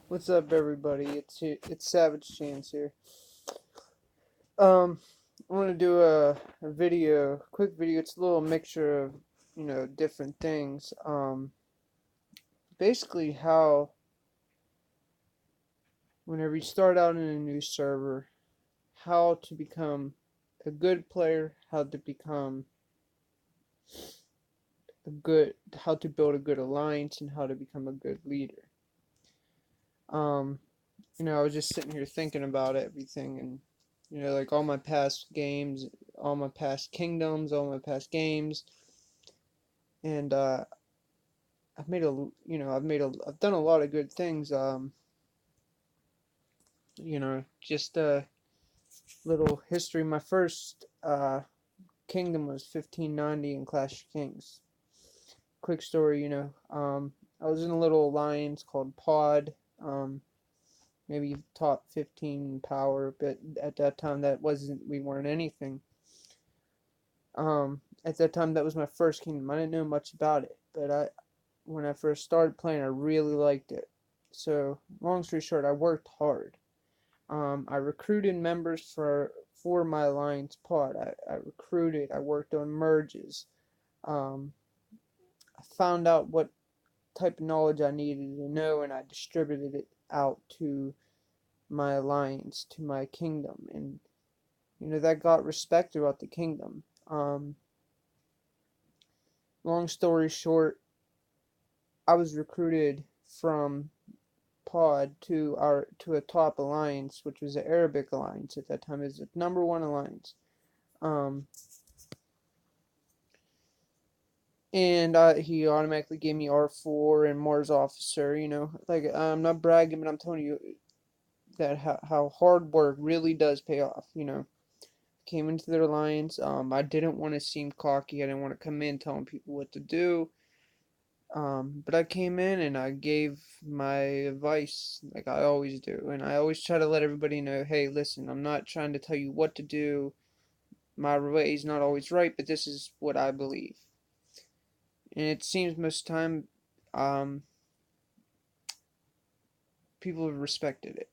What's up, everybody? It's Savage Chance here. Um, I want to do a video, quick video. It's a little mixture of different things. Basically how whenever you start out in a new server, how to become a good player, how to build a good alliance, and how to become a good leader. Um, I was just sitting here thinking about everything, and like all my past games, all my past kingdoms, all my past games, and I've done a lot of good things. Just a little history. My first kingdom was 1590 in Clash of Kings. Quick story, I was in a little alliance called Pod. Maybe top 15 power, but at that time we weren't anything. At that time, that was my first kingdom. I didn't know much about it, but when I first started playing, I really liked it. So, long story short, I worked hard. I recruited members for my alliance pod. I recruited. I worked on merges. Um, I found out what type of knowledge I needed to know, and I distributed it out to my alliance, to my kingdom, and that got respect throughout the kingdom. Long story short, I was recruited from Pod to a top alliance, which was the Arabic alliance at that time. It was the number one alliance. Um, and he automatically gave me R4 and Mars Officer. Like I'm not bragging, but I'm telling you that how hard work really does pay off. Came into their alliance. I didn't want to seem cocky. I didn't want to come in telling people what to do. But I came in and I gave my advice like I always do. And I always try to let everybody know, hey, listen, I'm not trying to tell you what to do. My way is not always right, but this is what I believe. And it seems most of the time, people have respected it.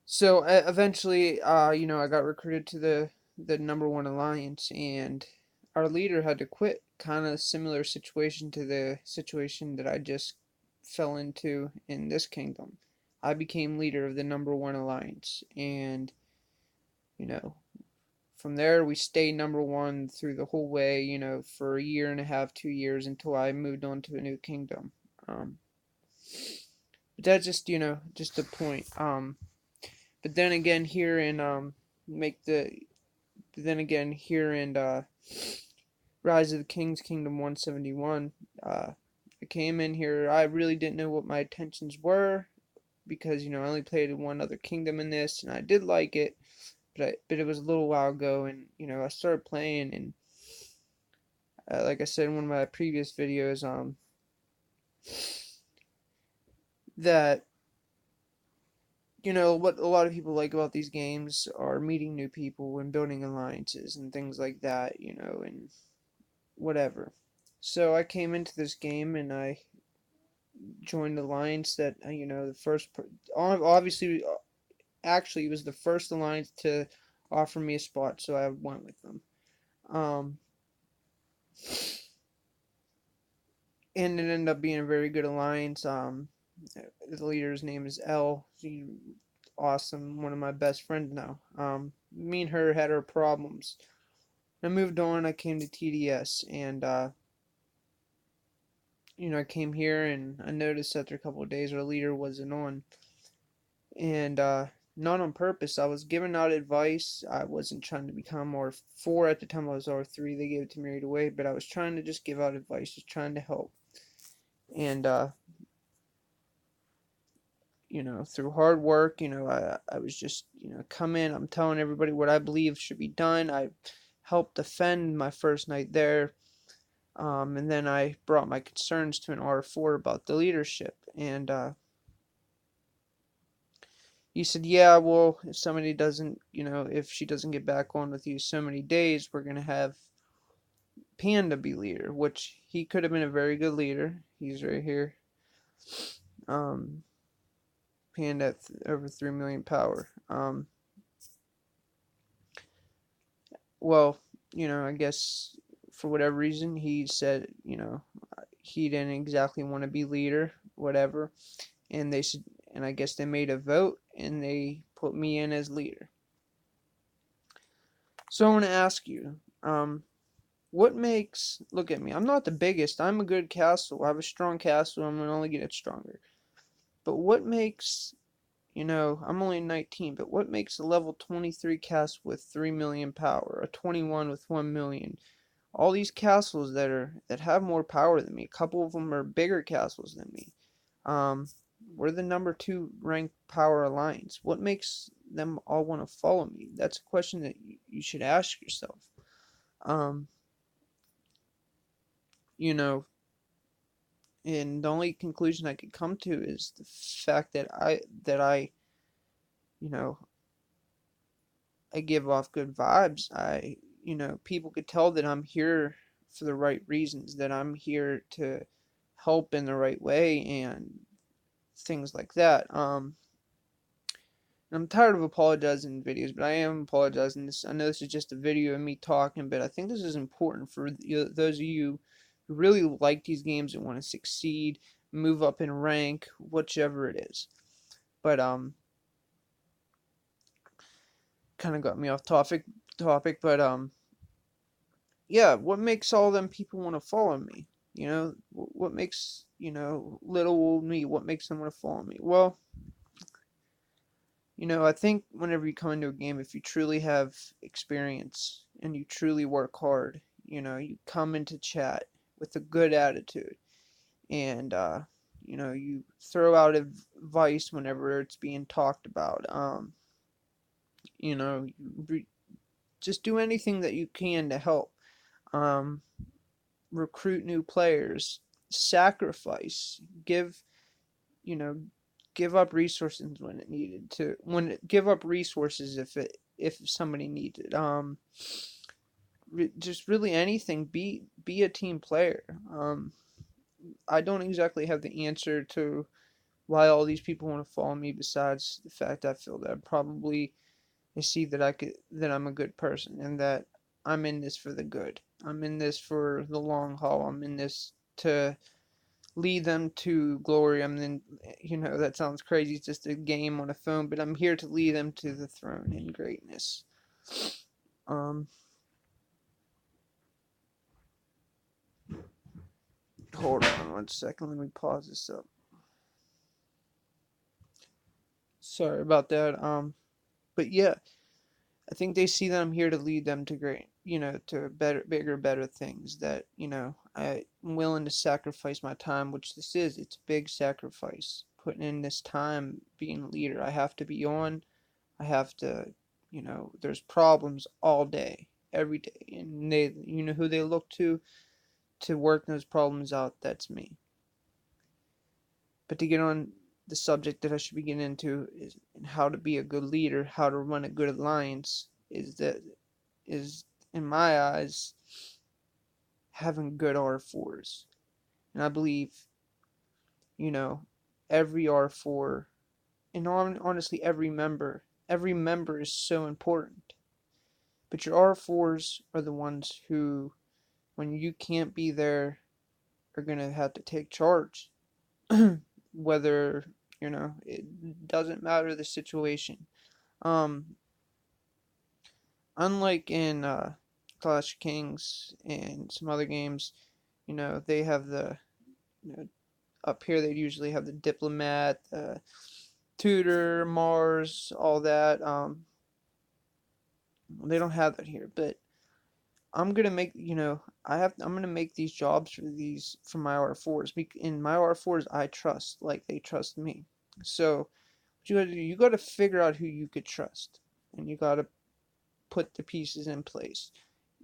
So eventually, I got recruited to the number one alliance, and our leader had to quit. Kind of similar situation to the situation that I just fell into in this kingdom. I became leader of the number one alliance, and you know, from there we stayed number one through the whole way. For a year and a half, 2 years until I moved on to a new kingdom. Um, but that's just the point. But then again, here in make the then again here in Rise of the Kings Kingdom 171, I came in here. I really didn't know what my intentions were because I only played one other kingdom in this, and I did like it, but it was a little while ago, and I started playing, and like I said in one of my previous videos, that what a lot of people like about these games are meeting new people and building alliances and things like that, and whatever. So I came into this game and I joined the alliance that the first obviously actually it was the first alliance to offer me a spot, so I went with them. Um, and it ended up being a very good alliance. The leader's name is Elle. She's awesome, one of my best friends now. Me and her had our problems. I moved on. I came to TDS, and I came here and I noticed after a couple of days our leader wasn't on, and not on purpose. I was giving out advice. I wasn't trying to become R4 at the time. I was R3. They gave it to me right away, but I was trying to just give out advice, just trying to help. And through hard work, I was just come in. I'm telling everybody what I believe should be done. I helped defend my first night there. And then I brought my concerns to an R4 about the leadership, and he said, yeah, well, if somebody doesn't, if she doesn't get back on with you so many days, we're going to have Panda be leader, which he could have been a very good leader. He's right here. Panned at over 3 million power. Well, I guess for whatever reason he said, he didn't exactly want to be leader, whatever, and they should, and I guess they made a vote and they put me in as leader. So I want to ask you, what makes, look at me, I'm not the biggest, I'm a good castle, I have a strong castle, I'm gonna only get it stronger. But what makes, I'm only 19, but what makes a level 23 castle with 3 million power, a 21 with 1 million? All these castles that have more power than me. A couple of them are bigger castles than me. Um, we're the number 2 ranked power alliance. What makes them all want to follow me? That's a question that you should ask yourself. Um, you know, and the only conclusion I could come to is the fact that I you know I give off good vibes. People could tell that I'm here for the right reasons, that I'm here to help in the right way and things like that. I'm tired of apologizing in videos, but I am apologizing. I know this is just a video of me talking, but I think this is important for those of you who really like these games and want to succeed, move up in rank, whichever it is. But kind of got me off topic, but yeah, what makes all them people want to follow me? What makes, little old me, what makes them want to follow me? Well, I think whenever you come into a game, if you truly have experience and you truly work hard, you come into chat with a good attitude and, you throw out advice whenever it's being talked about. You know, just do anything that you can to help. Um, Recruit new players, sacrifice, you know, give up resources when it needed to, give up resources if somebody needed. Just really anything. Be a team player. I don't exactly have the answer to why all these people want to follow me, besides the fact I feel that they see that that I'm a good person and that I'm in this for the good. I'm in this for the long haul. I'm in this to lead them to glory. I'm then, that sounds crazy. It's just a game on a phone, but I'm here to lead them to the throne in greatness. Um, Hold on 1 second. Let me pause this up. Sorry about that. But yeah, I think they see that I'm here to lead them to great, to better, bigger, better things. That I'm willing to sacrifice my time, which this is. It's a big sacrifice. Putting in this time, being a leader. I have to be on. I have to, there's problems all day, every day, and you know who they look to work those problems out. That's me. But to get on the subject that I should be getting into is how to be a good leader, how to run a good alliance, is in my eyes having good R4s. And I believe, you know, every R4 and honestly every member is so important. But your R4s are the ones who, when you can't be there, are gonna have to take charge. Whether, it doesn't matter the situation. Um, Unlike in Clash of Kings and some other games, they have you know, up here they usually have the diplomat, the tutor, Mars, all that. They don't have that here, but I'm gonna make I'm gonna make these jobs for my R4s. In my R4s, I trust like they trust me. So what you gotta do, you gotta figure out who you could trust, and you gotta put the pieces in place.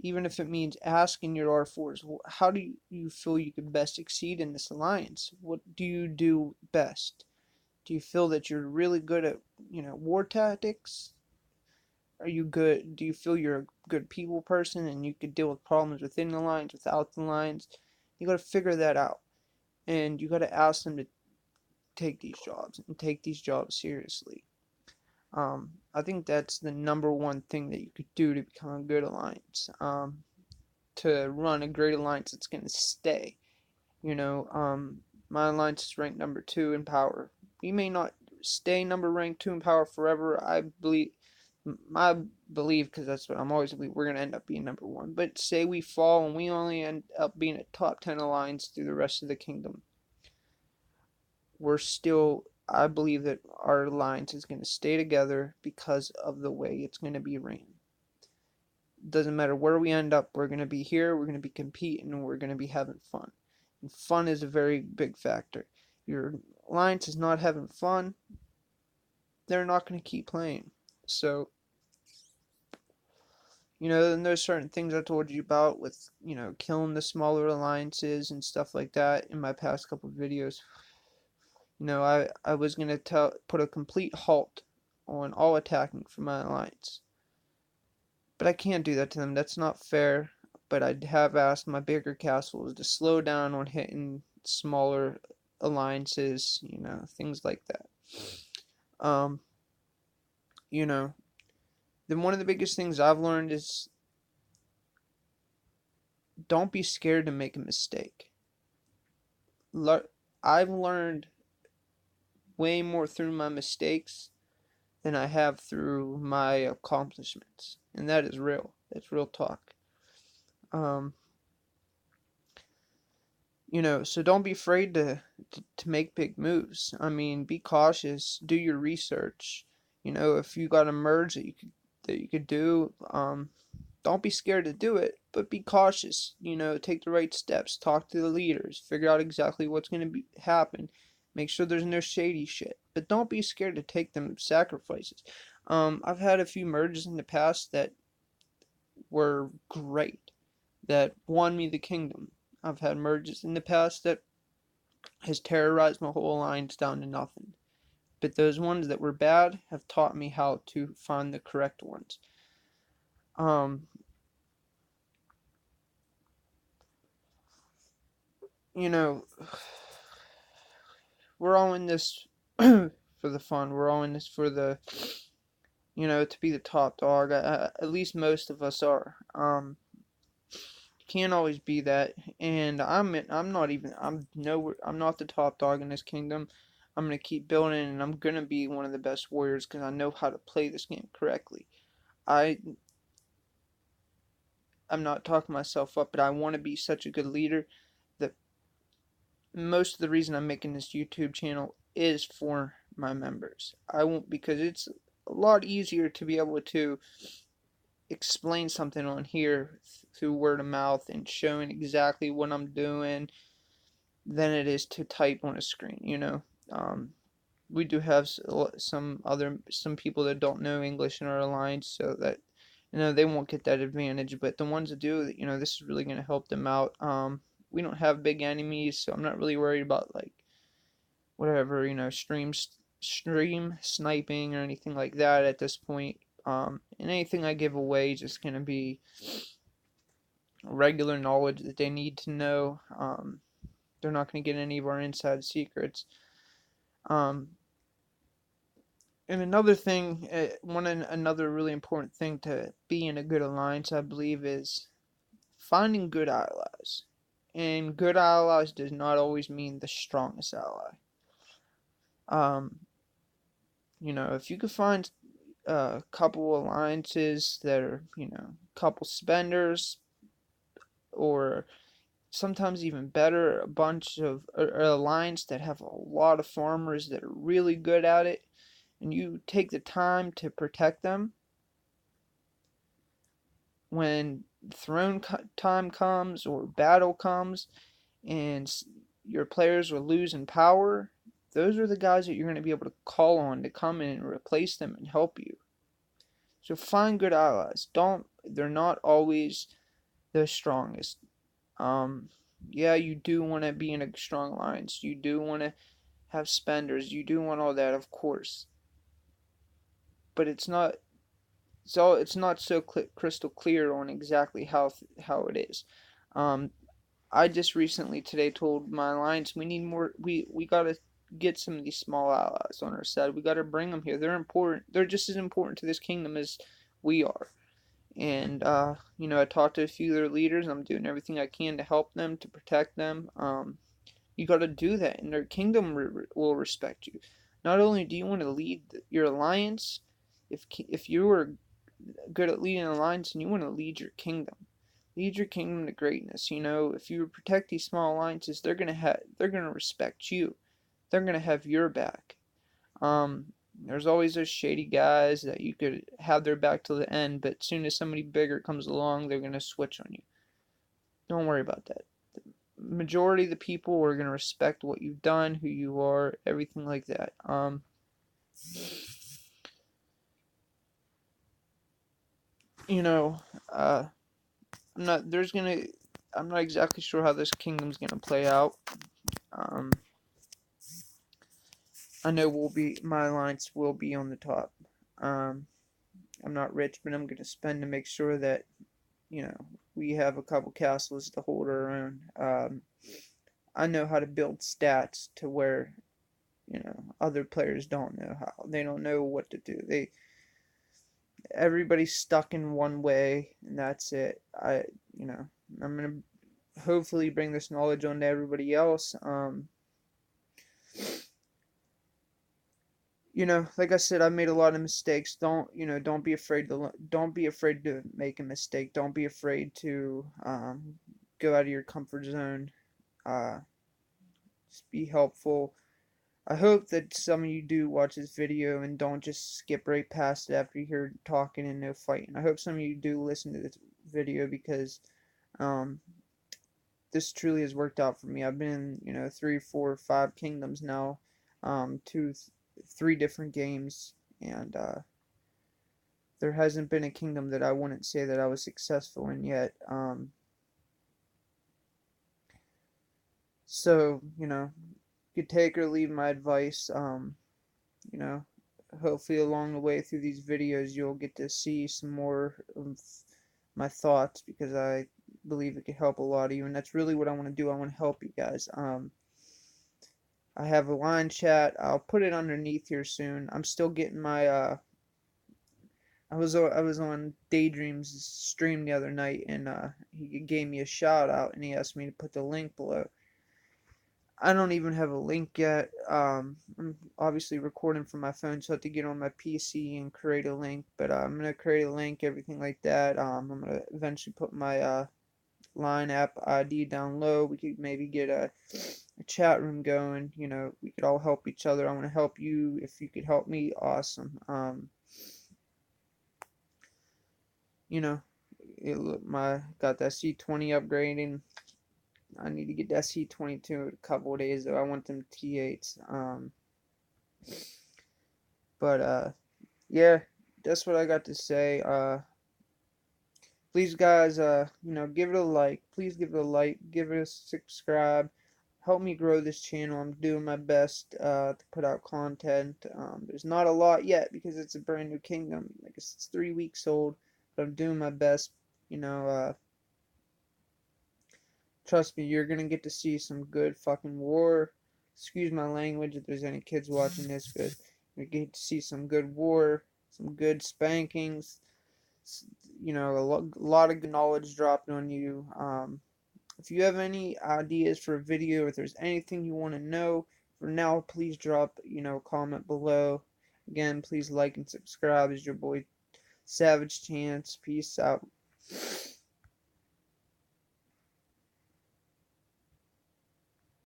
Even if it means asking your R4s, how do you feel you could best succeed in this alliance? What do you do best? Do you feel that you're really good at, war tactics? Are you good? Do you feel you're a good people person and you could deal with problems within the lines, without the lines? You got to figure that out, and you got to ask them to take these jobs and take these jobs seriously. I think that's the number one thing that you could do to become a good alliance. To run a great alliance that's going to stay. You know, my alliance is ranked number 2 in power. We may not stay ranked 2 in power forever. I believe, my belief, because that's what I'm always believe, we're going to end up being number 1. But say we fall and we only end up being a top 10 alliance through the rest of the kingdom, we're still, I believe that our alliance is going to stay together because of the way it's going to be ran. Doesn't matter where we end up, we're going to be here, we're going to be competing, and we're going to be having fun. And fun is a very big factor. Your alliance is not having fun, they're not going to keep playing. So, you know, and there's certain things I told you about with, you know, killing the smaller alliances and stuff like that in my past couple of videos. You know, I was going to put a complete halt on all attacking from my alliance. But I can't do that to them. That's not fair. But I have asked my bigger castles to slow down on hitting smaller alliances, you know, things like that. Um, you know, then one of the biggest things I've learned is don't be scared to make a mistake. I've learned way more through my mistakes than I have through my accomplishments. And that is real. That's real talk. You know, so don't be afraid to make big moves. I mean, be cautious, do your research. You know, if you got a merge that you could do, don't be scared to do it, but be cautious. You know, take the right steps, talk to the leaders, figure out exactly what's going to happen. Make sure there's no shady shit, but don't be scared to take them sacrifices. I've had a few merges in the past that were great, that won me the kingdom. I've had merges in the past that has terrorized my whole alliance down to nothing. But those ones that were bad have taught me how to find the correct ones. You know, we're all in this for the fun. We're all in this for the, you know, to be the top dog. At least most of us are. Can't always be that, and I'm not even I'm not the top dog in this kingdom. I'm gonna keep building, and I'm gonna be one of the best warriors because I know how to play this game correctly. I I'm not talking myself up, but I want to be such a good leader that most of the reason I'm making this YouTube channel is for my members. I won't, because it's a lot easier to be able to explain something on here through word of mouth and showing exactly what I'm doing than it is to type on a screen, you know. We do have some people that don't know English in our alliance, so that, you know, they won't get that advantage, but the ones that do, you know, this is really going to help them out. We don't have big enemies, so I'm not really worried about, like, whatever, you know, stream sniping or anything like that at this point. And anything I give away is just going to be regular knowledge that they need to know. They're not going to get any of our inside secrets. And another thing, another really important thing to be in a good alliance, I believe, is finding good allies. And good allies does not always mean the strongest ally. You know, if you could find a couple alliances that are, you know, a couple spenders, or sometimes even better, a bunch of alliance that have a lot of farmers that are really good at it, and you take the time to protect them when throne time comes or battle comes and your players will lose in power, those are the guys that you're going to be able to call on to come in and replace them and help you. So find good allies. They're not always the strongest. Yeah, you do want to be in a strong alliance. You do want to have spenders. You do want all that, of course. But it's not so crystal clear on exactly how it is. Um, I just recently today told my alliance we need more. We gotta get some of these small allies on our side. We gotta bring them here. They're important. They're just as important to this kingdom as we are. And I talked to a few of their leaders. I'm doing everything I can to help them, to protect them. You got to do that, and their kingdom will respect you. Not only do you want to lead your alliance, if you are good at leading an alliance, and you want to lead your kingdom to greatness. If you protect these small alliances, they're gonna respect you. They're gonna have your back. There's always those shady guys that you could have their back till the end, but as soon as somebody bigger comes along, they're gonna switch on you. Don't worry about that. The majority of the people are gonna respect what you've done, who you are, everything like that. You know, uh, I'm not. There's gonna. I'm not exactly sure how this kingdom's gonna play out. Um, I know my alliance will be on the top. Um, I'm not rich, but I'm gonna spend to make sure that we have a couple castles to hold our own. I know how to build stats to where other players don't know how. They don't know what to do. Everybody's stuck in one way, and that's it. You know, I'm gonna hopefully bring this knowledge on to everybody else. Like I said, I've made a lot of mistakes. Don't be afraid to make a mistake. Don't be afraid to go out of your comfort zone. Uh, just be helpful. I hope that some of you do watch this video and don't just skip right past it after you hear talking and no fighting. I hope some of you do listen to this video because um, this truly has worked out for me. I've been in, 3, 4, 5 kingdoms now, two, three different games, and there hasn't been a kingdom that I wouldn't say that I was successful in yet. So, you could take or leave my advice. You know, Hopefully along the way through these videos, you'll get to see some more of my thoughts because I believe it could help a lot of you, and that's really what I want to do. I want to help you guys. I have a line chat. I'll put it underneath here soon. I'm still getting my I was on Daydream's stream the other night, and he gave me a shout out, and he asked me to put the link below. I don't even have a link yet. I'm obviously recording from my phone, so I have to get on my PC and create a link. But I'm gonna create a link, everything like that. I'm gonna eventually put my line app ID down low. We could maybe get a chat room going. We could all help each other. I want to help you. If you could help me, awesome. You know, my got that C20 upgrading. I need to get that C22 in a couple of days though. I want them T8s. But yeah, that's what I got to say. Please guys, give it a like. Please give it a like. Give it a subscribe. Help me grow this channel. I'm doing my best to put out content. There's not a lot yet because it's a brand new kingdom. I guess it's 3 weeks old, but I'm doing my best. You know, uh, Trust me, you're gonna get to see some good fucking war. Excuse my language if there's any kids watching this, but you get to see some good war, some good spankings. A lot of good knowledge dropped on you. If you have any ideas for a video, if there's anything you want to know, for now, please drop, a comment below. Again, please like and subscribe. Is your boy Savage Chance. Peace out.